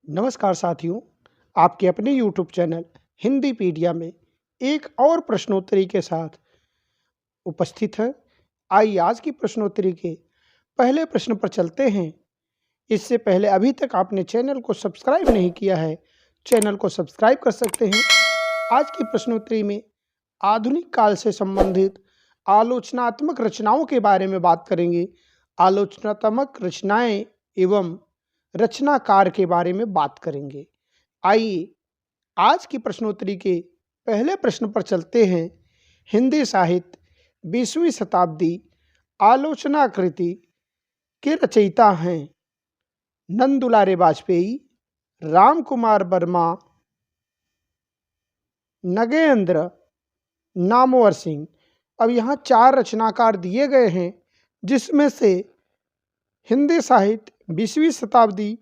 नमस्कार साथियों, आपके अपने YouTube चैनल हिंदीपीडिया में एक और प्रश्नोत्तरी के साथ उपस्थित हैं। आइए आज की प्रश्नोत्तरी के पहले प्रश्न पर चलते हैं। इससे पहले अभी तक आपने चैनल को सब्सक्राइब नहीं किया है, चैनल को सब्सक्राइब कर सकते हैं। आज की प्रश्नोत्तरी में आधुनिक काल से संबंधित आलोचनात्मक रचनाओं के बारे में बात करेंगे। आलोचनात्मक रचनाएं एवं रचनाकार के बारे में बात करेंगे। आइए आज की प्रश्नोत्तरी के पहले प्रश्न पर चलते हैं। हिंदी साहित्य 20वीं शताब्दी आलोचना कृति के रचयिता हैं नंद दुलारे वाजपेयी, राम कुमार वर्मा, नगेंद्र, नामवर सिंह। अब यहाँ 4 रचनाकार दिए गए हैं, जिसमें से हिंदी साहित्य 20वीं शताब्दी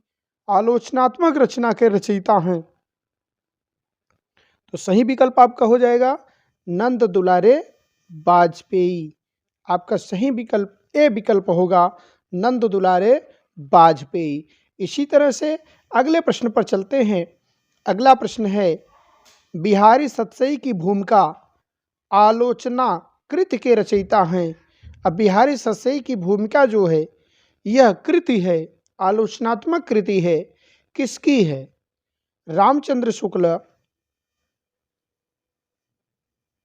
आलोचनात्मक रचना के रचयिता हैं। तो सही विकल्प आपका हो जाएगा नंद दुलारे वाजपेयी। आपका सही विकल्प ए विकल्प होगा नंद दुलारे वाजपेयी। इसी तरह से अगले प्रश्न पर चलते हैं। अगला प्रश्न है, बिहारी सतसई की भूमिका आलोचना कृति के रचयिता हैं। अब बिहारी सतसई की भूमिका जो है, यह कृति है, आलोचनात्मक कृति है, किसकी है? रामचंद्र शुक्ल,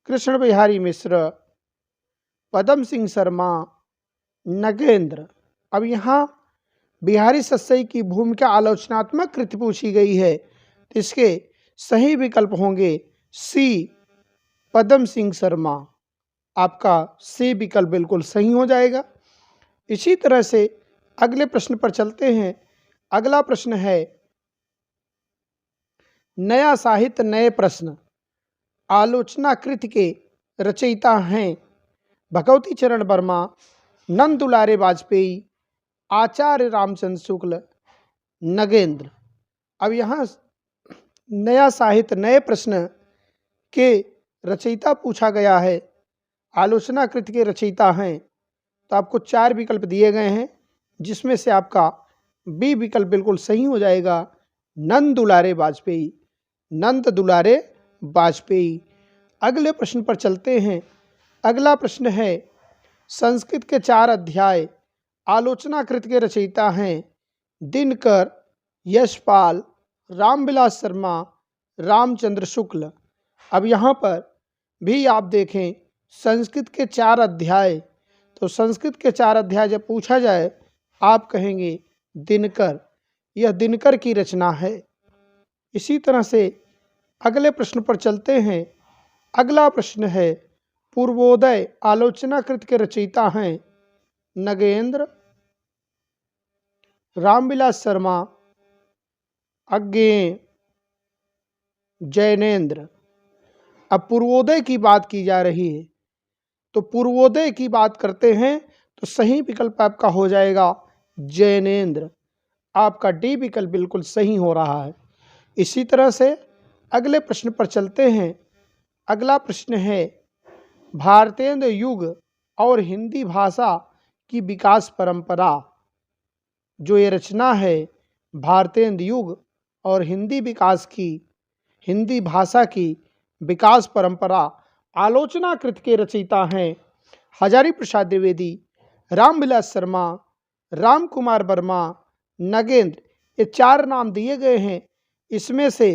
कृष्ण बिहारी मिश्र, पदम सिंह शर्मा, नगेंद्र। अब यहाँ बिहारी सतसई की भूमिका आलोचनात्मक कृति पूछी गई है, तो इसके सही विकल्प होंगे सी, पदम सिंह शर्मा। आपका सी विकल्प बिल्कुल सही हो जाएगा। इसी तरह से अगले प्रश्न पर चलते हैं। अगला प्रश्न है, नया साहित्य नए प्रश्न आलोचना कृति के रचयिता हैं भगवती चरण वर्मा, नंद दुलारे वाजपेयी, आचार्य रामचंद्र शुक्ल, नगेंद्र। अब यहाँ नया साहित्य नए प्रश्न के रचयिता पूछा गया है, आलोचना कृति के रचयिता हैं, तो आपको 4 विकल्प दिए गए हैं, जिसमें से आपका बी विकल्प बिल्कुल सही हो जाएगा नंद दुलारे वाजपेयी, नंद दुलारे वाजपेयी। अगले प्रश्न पर चलते हैं। अगला प्रश्न है, संस्कृत के 4 अध्याय आलोचना कृति के रचयिता हैं दिनकर, यशपाल, रामविलास शर्मा, रामचंद्र शुक्ल। अब यहाँ पर भी आप देखें संस्कृत के 4 अध्याय, तो संस्कृत के 4 अध्याय जब पूछा जाए, आप कहेंगे दिनकर, यह दिनकर की रचना है। इसी तरह से अगले प्रश्न पर चलते हैं। अगला प्रश्न है, पूर्वोदय आलोचना कृति के रचयिता हैं नगेंद्र, रामविलास शर्मा, अज्ञेय, जैनेन्द्र। अब पूर्वोदय की बात की जा रही है, तो पूर्वोदय की बात करते हैं तो सही विकल्प आपका हो जाएगा जैनेन्द्र। आपका डी विकल्प बिल्कुल सही हो रहा है। इसी तरह से अगले प्रश्न पर चलते हैं। अगला प्रश्न है, भारतेंद्र युग और हिंदी भाषा की विकास परंपरा। जो ये रचना है भारतेंद्र युग और हिंदी भाषा की विकास परंपरा, आलोचना कृति के रचयिता हैं हजारी प्रसाद द्विवेदी, रामविलास शर्मा, राम कुमार वर्मा, नगेंद्र। ये 4 नाम दिए गए हैं, इसमें से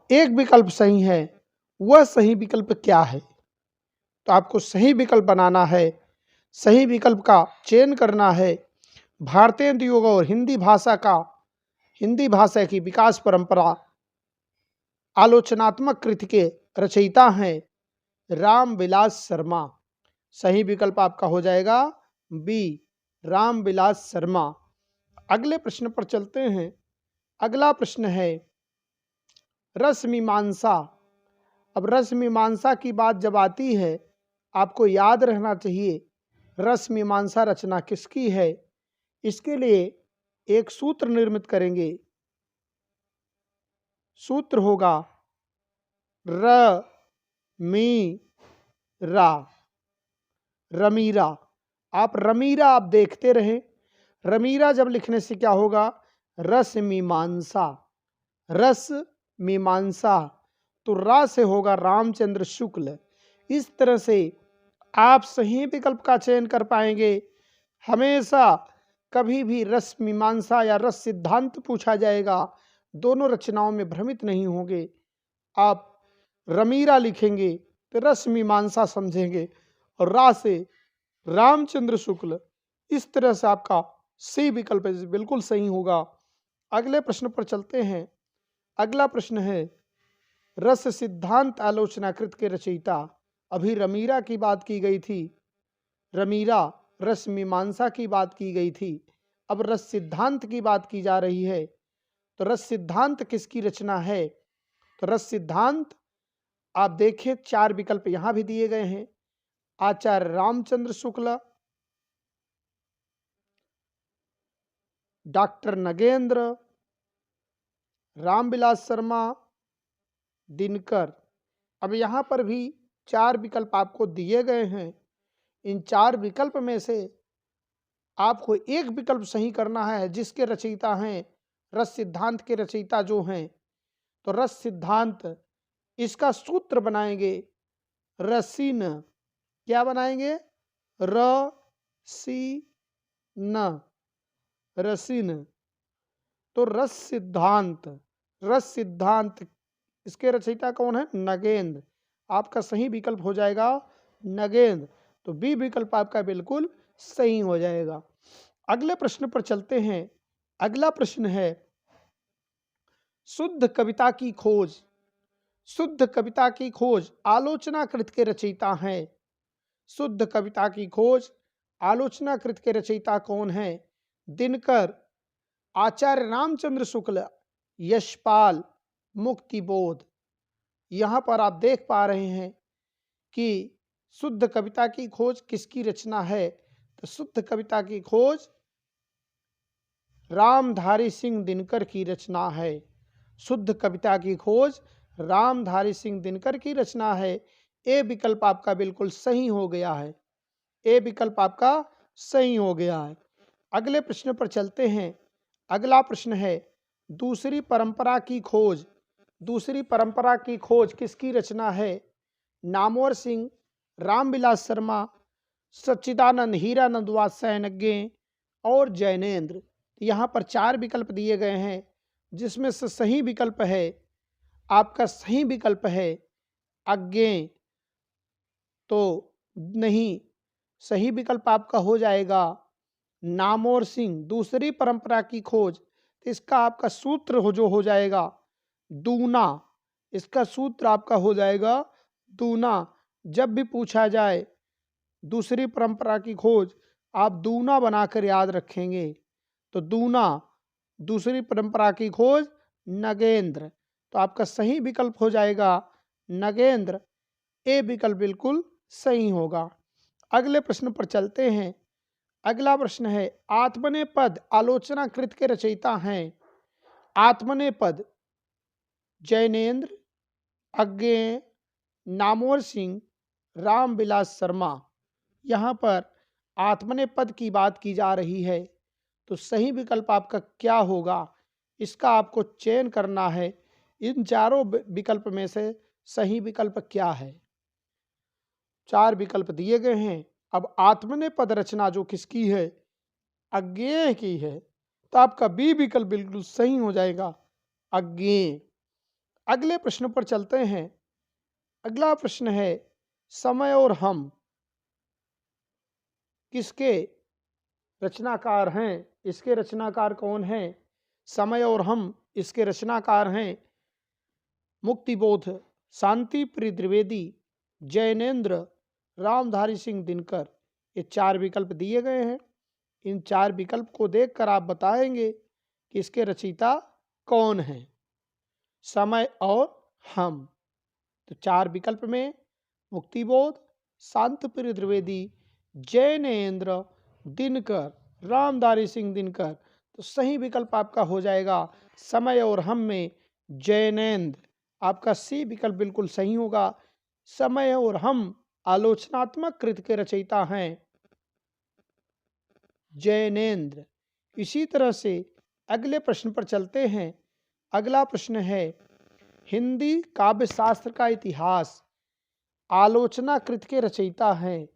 एक विकल्प सही है। वह सही विकल्प क्या है? तो आपको सही विकल्प बनाना है, सही विकल्प का चयन करना है। भारतेंद्र युग और हिंदी भाषा की विकास परंपरा आलोचनात्मक कृति के रचयिता हैं रामविलास शर्मा। सही विकल्प आपका हो जाएगा बी, रामविलास शर्मा। अगले प्रश्न पर चलते हैं। अगला प्रश्न है, रस मीमांसा। अब रस मीमांसा की बात जब आती है, आपको याद रहना चाहिए रस मीमांसा रचना किसकी है। इसके लिए एक सूत्र निर्मित करेंगे। सूत्र होगा र मी रा, रमीरा। आप रमीरा आप देखते रहें। रमीरा जब लिखने से क्या होगा, रस मीमांसा, रस मीमांसा, तो रा से होगा रामचंद्र शुक्ल। इस तरह से आप सही विकल्प का चयन कर पाएंगे। हमेशा कभी भी रस मीमांसा या रस सिद्धांत पूछा जाएगा, दोनों रचनाओं में भ्रमित नहीं होंगे। आप रमीरा लिखेंगे तो रस मीमांसा समझेंगे, और रा से रामचंद्र शुक्ल, इस तरह से आपका सी विकल्प बिल्कुल सही होगा। अगले प्रश्न पर चलते हैं। अगला प्रश्न है, रस सिद्धांत आलोचनाकृत के रचयिता। अभी रमीरा की बात की गई थी, रमीरा रस मीमांसा की बात की गई थी, अब रस सिद्धांत की बात की जा रही है। तो रस सिद्धांत किसकी रचना है? तो रस सिद्धांत आप देखिए, 4 विकल्प यहां भी दिए गए हैं। आचार्य रामचंद्र शुक्ल, डॉक्टर नगेंद्र, रामविलास शर्मा, दिनकर। अब यहाँ पर भी 4 विकल्प आपको दिए गए हैं। इन 4 विकल्प में से आपको एक विकल्प सही करना है, जिसके रचयिता हैं रस सिद्धांत के रचयिता जो हैं। तो रस सिद्धांत, इसका सूत्र बनाएंगे रसीन। क्या बनाएंगे? र सी न, रसीन। तो रस सिद्धांत, रस सिद्धांत, इसके रचयिता कौन है? नगेंद्र। आपका सही विकल्प हो जाएगा नगेंद्र। तो बी विकल्प आपका बिल्कुल सही हो जाएगा। अगले प्रश्न पर चलते हैं। अगला प्रश्न है, शुद्ध कविता की खोज। शुद्ध कविता की खोज आलोचनाकृत के रचयिता हैं। शुद्ध कविता की खोज आलोचनाकृत के रचयिता कौन है? दिनकर, आचार्य रामचंद्र शुक्ल, यशपाल, मुक्तिबोध। यहाँ पर आप देख पा रहे हैं कि शुद्ध कविता की खोज किसकी रचना है? तो शुद्ध कविता की खोज रामधारी सिंह दिनकर की रचना है। शुद्ध कविता की खोज रामधारी सिंह दिनकर की रचना है। ए विकल्प आपका बिल्कुल सही हो गया है। ए विकल्प आपका सही हो गया है। अगले प्रश्न पर चलते हैं। अगला प्रश्न है, दूसरी परंपरा की खोज। दूसरी परंपरा की खोज किसकी रचना है? नामवर सिंह, रामविलास शर्मा, सच्चिदानंद हीरानंद वात्स्यायनज्ञ और जैनेन्द्र। यहाँ पर 4 विकल्प दिए गए हैं, जिसमें से सही विकल्प है, आपका सही विकल्प है अज्ञेय। तो नहीं, सही विकल्प आपका हो जाएगा नामवर सिंह, दूसरी परंपरा की खोज। तो इसका आपका सूत्र जो हो जाएगा दूना। इसका सूत्र आपका हो जाएगा दूना। जब भी पूछा जाए दूसरी परंपरा की खोज, आप दूना बनाकर याद रखेंगे। तो दूना, दूसरी परंपरा की खोज नगेंद्र। तो आपका सही विकल्प हो जाएगा नगेंद्र। ए विकल्प बिल्कुल सही होगा। अगले प्रश्न पर चलते हैं। अगला प्रश्न है, आत्मनेपद आलोचनाकृत के रचयिता हैं। आत्मनेपद जैनेन्द्र, अज्ञेय, नामवर सिंह, रामविलास शर्मा। यहाँ पर आत्मनेपद की बात की जा रही है। तो सही विकल्प आपका क्या होगा? इसका आपको चयन करना है। इन चारों विकल्प में से सही विकल्प क्या है? 4 विकल्प दिए गए हैं। अब आत्मनेपद रचना जो किसकी है? अज्ञेय की है। तो आपका बी विकल्प बिल्कुल सही हो जाएगा, अज्ञेय। अगले प्रश्न पर चलते हैं। अगला प्रश्न है, समय और हम किसके रचनाकार हैं? इसके रचनाकार कौन हैं? समय और हम, इसके रचनाकार हैं मुक्तिबोध, शांति प्रिय द्विवेदी, जैनेन्द्र, रामधारी सिंह दिनकर। ये 4 विकल्प दिए गए हैं। इन 4 विकल्प को देखकर आप बताएंगे कि इसके रचयिता कौन हैं। समय और हम, तो 4 विकल्प में मुक्तिबोध, शांति प्रिय द्विवेदी, जैनेन्द्र, दिनकर, रामधारी सिंह दिनकर। तो सही विकल्प आपका हो जाएगा समय और हम में जैनेन्द्र। आपका सी विकल्प बिल्कुल सही होगा। समय और हम आलोचनात्मक कृत के रचयिता हैं जैनेन्द्र। इसी तरह से अगले प्रश्न पर चलते हैं। अगला प्रश्न है, हिंदी काव्य शास्त्र का इतिहास आलोचना कृत के रचयिता हैं।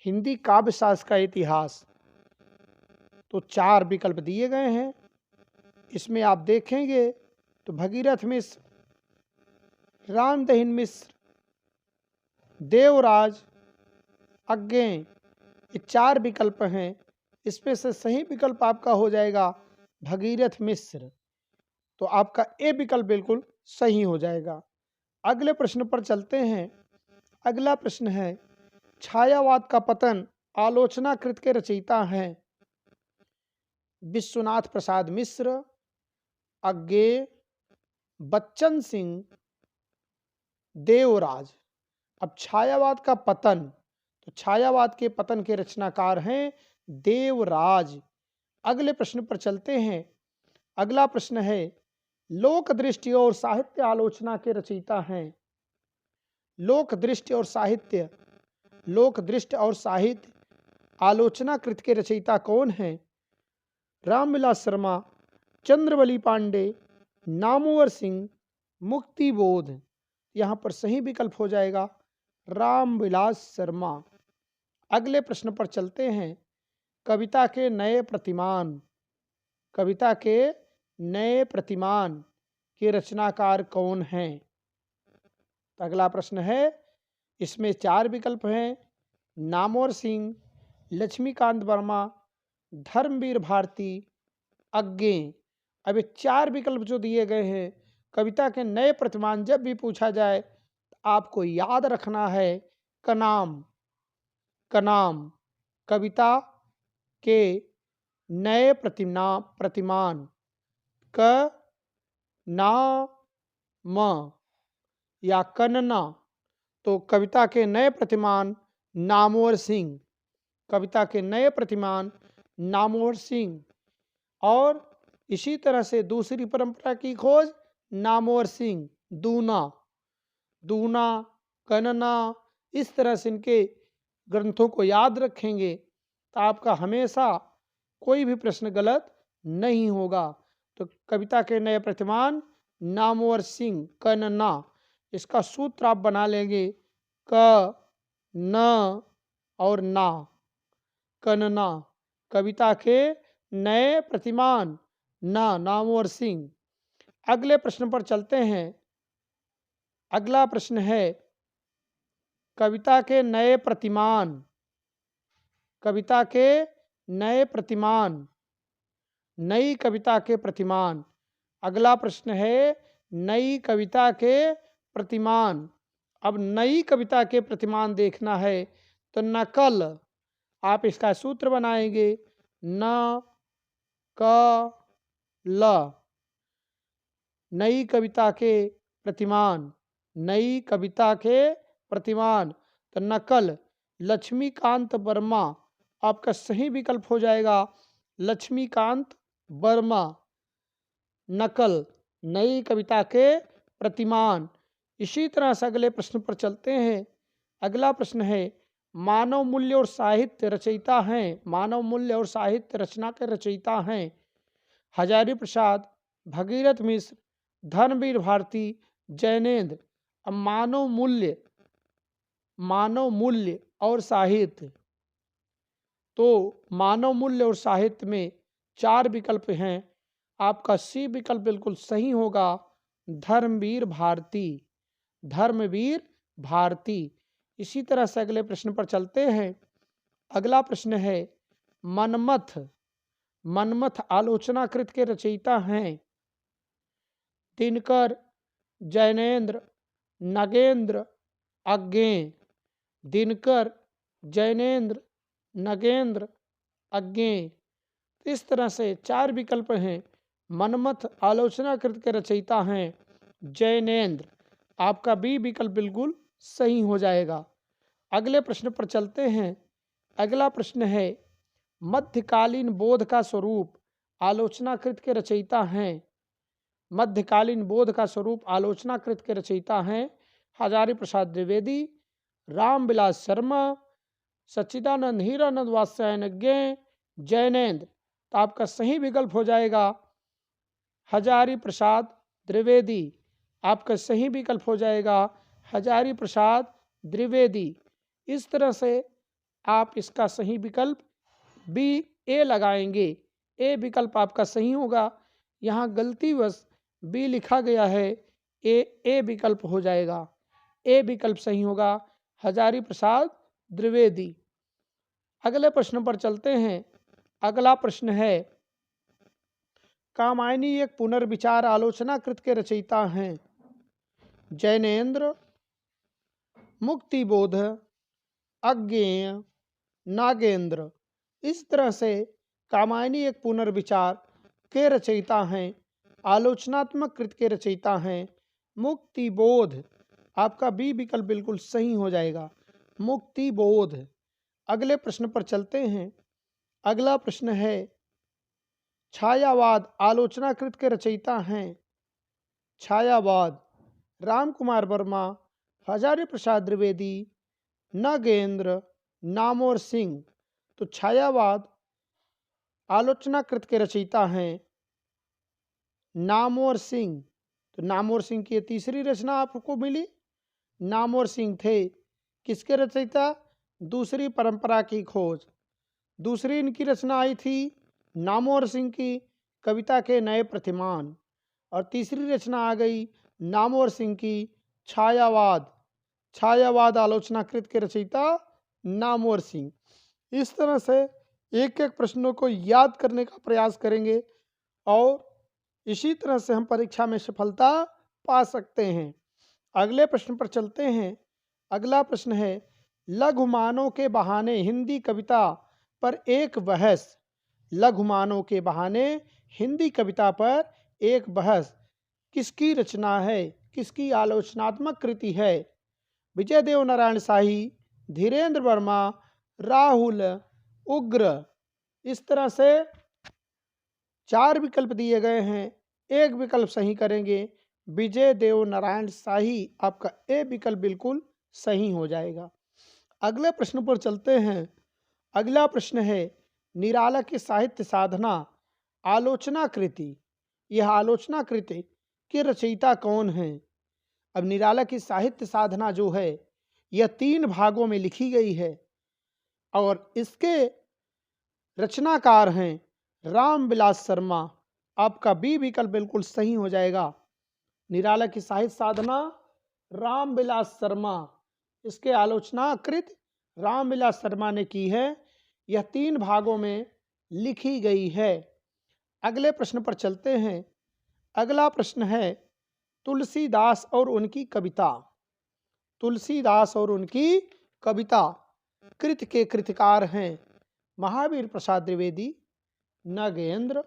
हिंदी काव्य शास्त्र का इतिहास, तो 4 विकल्प दिए गए हैं। इसमें आप देखेंगे तो भगीरथ मिश्र, रामदहिन मिश्र, देवराज, अज्ञेय, ये 4 विकल्प हैं। इसमें से सही विकल्प आपका हो जाएगा भगीरथ मिश्र, तो आपका ए विकल्प बिल्कुल सही हो जाएगा। अगले प्रश्न पर चलते हैं। अगला प्रश्न है, छायावाद का पतन आलोचना कृत के रचयिता हैं। विश्वनाथ प्रसाद मिश्र, अज्ञेय, बच्चन सिंह, देवराज। अब छायावाद का पतन, तो छायावाद के पतन के रचनाकार हैं देवराज। अगले प्रश्न पर चलते हैं। अगला प्रश्न है, लोक दृष्टि और साहित्य आलोचना के रचयिता हैं। लोक दृष्टि और साहित्य, लोक दृष्टि और साहित्य आलोचना कृत के रचयिता कौन हैं? रामविलास शर्मा, चंद्रवली पांडे, नामवर सिंह, मुक्तिबोध। यहाँ पर सही विकल्प हो जाएगा रामविलास शर्मा। अगले प्रश्न पर चलते हैं। कविता के नए प्रतिमान, कविता के नए प्रतिमान के रचनाकार कौन हैं? तो अगला प्रश्न है, इसमें 4 विकल्प हैं। नामवर सिंह, लक्ष्मीकांत वर्मा, धर्मवीर भारती, अज्ञेय। अब ये 4 विकल्प जो दिए गए हैं, कविता के नए प्रतिमान जब भी पूछा जाए तो आपको याद रखना है कनाम, कनाम, कविता के नए प्रतिमान, क ना म या कन्ना। तो कविता के नए प्रतिमान नामवर सिंह, कविता के नए प्रतिमान नामवर सिंह। और इसी तरह से दूसरी परंपरा की खोज नामवर सिंह, दूना, दूना, कन्ना। इस तरह से इनके ग्रंथों को याद रखेंगे तो आपका हमेशा कोई भी प्रश्न गलत नहीं होगा। तो कविता के नए प्रतिमान नामवर सिंह, कन्ना। इसका सूत्र आप बना लेंगे क न और ना, कन्ना। कविता के नए प्रतिमान नामवर सिंह। अगले प्रश्न पर चलते हैं। अगला प्रश्न है, कविता के नए प्रतिमान, कविता के नए प्रतिमान, नई कविता के प्रतिमान। अगला प्रश्न है, नई कविता के प्रतिमान। अब नई कविता के प्रतिमान देखना है तो नकल, आप इसका सूत्र बनाएंगे न क ल। नई कविता के प्रतिमान, नई कविता के प्रतिमान, तो नकल लक्ष्मीकांत वर्मा आपका सही विकल्प हो जाएगा, लक्ष्मीकांत वर्मा। नकल, नई कविता के प्रतिमान। इसी तरह से अगले प्रश्न पर चलते हैं। अगला प्रश्न है, मानव मूल्य और साहित्य रचयिता हैं। मानव मूल्य और साहित्य रचना के रचयिता हैं हजारी प्रसाद, भगीरथ मिश्र, धर्मवीर भारती, जैनेन्द्र। अब मानव मूल्य, मानव मूल्य और साहित्य, तो मानव मूल्य और साहित्य में 4 विकल्प हैं। आपका सी विकल्प बिल्कुल सही होगा, धर्मवीर भारती, धर्मवीर भारती। इसी तरह से अगले प्रश्न पर चलते हैं। अगला प्रश्न है, मनमथ, मनमथ आलोचना कृत के रचयिता हैं दिनकर, जैनेन्द्र, नगेंद्र, अज्ञेय। दिनकर, जैनेन्द्र, नगेंद्र, अज्ञेय। इस तरह से 4 विकल्प हैं। मनमथ आलोचना कृत के रचयिता हैं जैनेन्द्र, आपका बी विकल्प बिल्कुल सही हो जाएगा। अगले प्रश्न पर चलते हैं। अगला प्रश्न है, मध्यकालीन बोध का स्वरूप आलोचना कृत के रचयिता हैं। मध्यकालीन बोध का स्वरूप आलोचना कृत के रचयिता हैं हजारी प्रसाद द्विवेदी, रामविलास शर्मा, सच्चिदानंद हीरानंद वात्स्यायन, जैनेन्द्र। तो आपका सही विकल्प हो जाएगा हजारी प्रसाद द्विवेदी। आपका सही विकल्प हो जाएगा हजारी प्रसाद द्विवेदी। इस तरह से आप इसका सही विकल्प बी ए लगाएंगे। ए विकल्प आपका सही होगा। यहाँ गलतीवश बी लिखा गया है, ए विकल्प हो जाएगा। ए विकल्प सही होगा हजारी प्रसाद द्विवेदी। अगले प्रश्न पर चलते हैं। अगला प्रश्न है, कामायनी एक पुनर्विचार आलोचना कृत के रचयिता हैं। जैनेन्द्र, मुक्तिबोध, अज्ञेय, नागेंद्र। इस तरह से कामायनी एक पुनर्विचार के रचयिता हैं, आलोचनात्मक कृत के रचयिता हैं मुक्तिबोध। आपका बी विकल्प बिल्कुल सही हो जाएगा, मुक्तिबोध। अगले प्रश्न पर चलते हैं। अगला प्रश्न है, छायावाद आलोचना कृत के रचयिता हैं। छायावाद राम कुमार वर्मा, हजारी प्रसाद द्विवेदी, नागेंद्र, नामोर सिंह। तो छायावाद आलोचना कृत के रचयिता हैं नामोर सिंह। तो नामोर सिंह की तीसरी रचना आपको मिली। नामोर सिंह थे किसके रचयिता? दूसरी परंपरा की खोज। दूसरी इनकी रचना आई थी नामोर सिंह की कविता के नए प्रतिमान। और तीसरी रचना आ गई नामोर सिंह की छायावाद। छायावाद आलोचना कृत के रचयिता नामोर सिंह। इस तरह से एक एक प्रश्नों को याद करने का प्रयास करेंगे और इसी तरह से हम परीक्षा में सफलता पा सकते हैं। अगले प्रश्न पर चलते हैं। अगला प्रश्न है, लघुमानों के बहाने हिंदी कविता पर एक बहस। लघुमानों के बहाने हिंदी कविता पर एक बहस किसकी रचना है, किसकी आलोचनात्मक कृति है? विजय देव नारायण शाही, धीरेन्द्र वर्मा, राहुल, उग्र। इस तरह से 4 विकल्प दिए गए हैं, एक विकल्प सही करेंगे विजय देव नारायण शाही। आपका ए विकल्प बिल्कुल सही हो जाएगा। अगले प्रश्न पर चलते हैं। अगला प्रश्न है, निराला की साहित्य साधना आलोचना कृति। यह आलोचना कृति के रचयिता कौन हैं? अब निराला की साहित्य साधना जो है यह 3 भागों में लिखी गई है और इसके रचनाकार हैं रामविलास शर्मा। आपका बी विकल्प बिल्कुल सही हो जाएगा। निराला की साहित्य साधना रामविलास शर्मा, इसके आलोचनाकृत रामविलास शर्मा ने की है। यह 3 भागों में लिखी गई है। अगले प्रश्न पर चलते हैं। अगला प्रश्न है, तुलसीदास और उनकी कविता। तुलसीदास और उनकी कविता कृत के कृतिकार हैं महावीर प्रसाद द्विवेदी, नागेंद्र,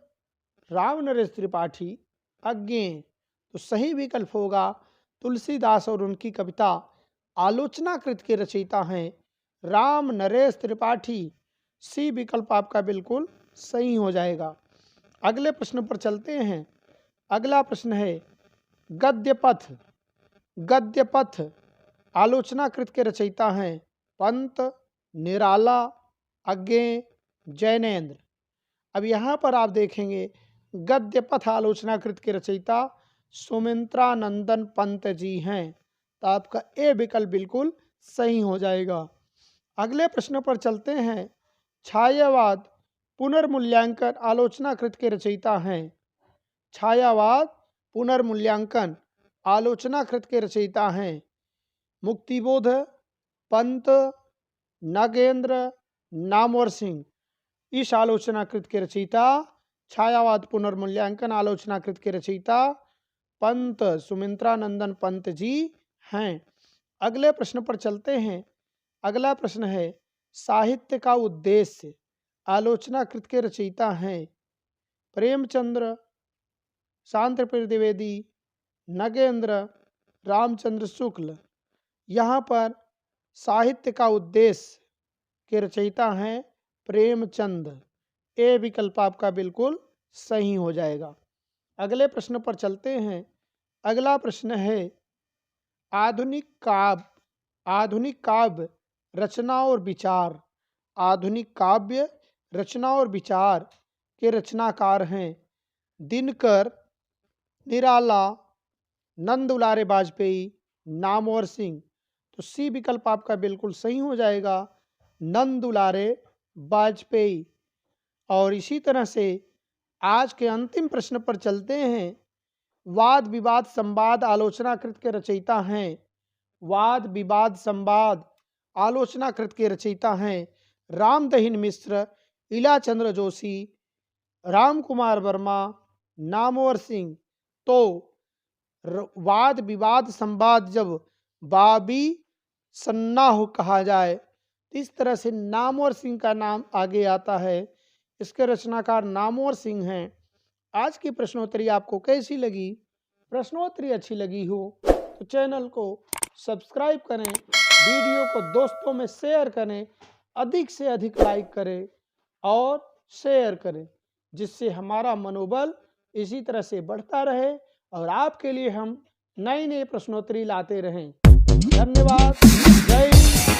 राव नरेश त्रिपाठी, अज्ञेय। तो सही विकल्प होगा तुलसीदास और उनकी कविता आलोचना कृत के रचयिता हैं राम नरेश त्रिपाठी। सी विकल्प आपका बिल्कुल सही हो जाएगा। अगले प्रश्न पर चलते हैं। अगला प्रश्न है, गद्यपथ। गद्यपथ आलोचना कृत के रचयिता हैं पंत, निराला, अज्ञेय, जैनेन्द्र। अब यहाँ पर आप देखेंगे गद्यपथ आलोचना कृत के रचयिता सुमित्रानंदन पंत जी हैं। तो आपका ए विकल्प बिल्कुल सही हो जाएगा। अगले प्रश्न पर चलते हैं। छायावाद पुनर्मूल्यांकन आलोचना कृत के रचयिता हैं। छायावाद पुनर्मूल्यांकन आलोचना कृत के रचयिता हैं मुक्तिबोध, पंत, नागेंद्र, नामवर सिंह। इस आलोचना कृत के रचयिता छायावाद पुनर्मूल्यांकन आलोचना कृत के रचयिता पंत सुमित्रानंदन पंत जी हैं। अगले प्रश्न पर चलते हैं। अगला प्रश्न है, साहित्य का उद्देश्य आलोचना कृत के रचयिता हैं प्रेमचंद्र, शांतिप्रिय द्विवेदी, नगेंद्र, रामचंद्र शुक्ल। यहाँ पर साहित्य का उद्देश्य के रचयिता हैं प्रेमचंद। ए विकल्प आपका बिल्कुल सही हो जाएगा। अगले प्रश्न पर चलते हैं। अगला प्रश्न है, आधुनिक काव्य रचना और विचार। आधुनिक काव्य रचना और विचार के रचनाकार हैं दिनकर, निराला, नंदुलारे वाजपेयी, नामवर सिंह। तो सी विकल्प आपका बिल्कुल सही हो जाएगा, नंदुलारे वाजपेयी। और इसी तरह से आज के अंतिम प्रश्न पर चलते हैं। वाद विवाद संवाद आलोचनाकृत के रचयिता हैं। वाद विवाद संवाद आलोचनाकृत के रचयिता हैं रामदहिन मिश्र, इला चंद्र जोशी, राम कुमार वर्मा, नामवर सिंह। तो वाद विवाद संवाद जब बाबी सन्नाह कहा जाए तो इस तरह से नामवर सिंह का नाम आगे आता है। इसके रचनाकार नामवर सिंह हैं। आज की प्रश्नोत्तरी आपको कैसी लगी? प्रश्नोत्तरी अच्छी लगी हो तो चैनल को सब्सक्राइब करें, वीडियो को दोस्तों में शेयर करें, अधिक से अधिक लाइक करें और शेयर करें, जिससे हमारा मनोबल इसी तरह से बढ़ता रहे और आपके लिए हम नई नई प्रश्नोत्तरी लाते रहें। धन्यवाद। जय हिंद।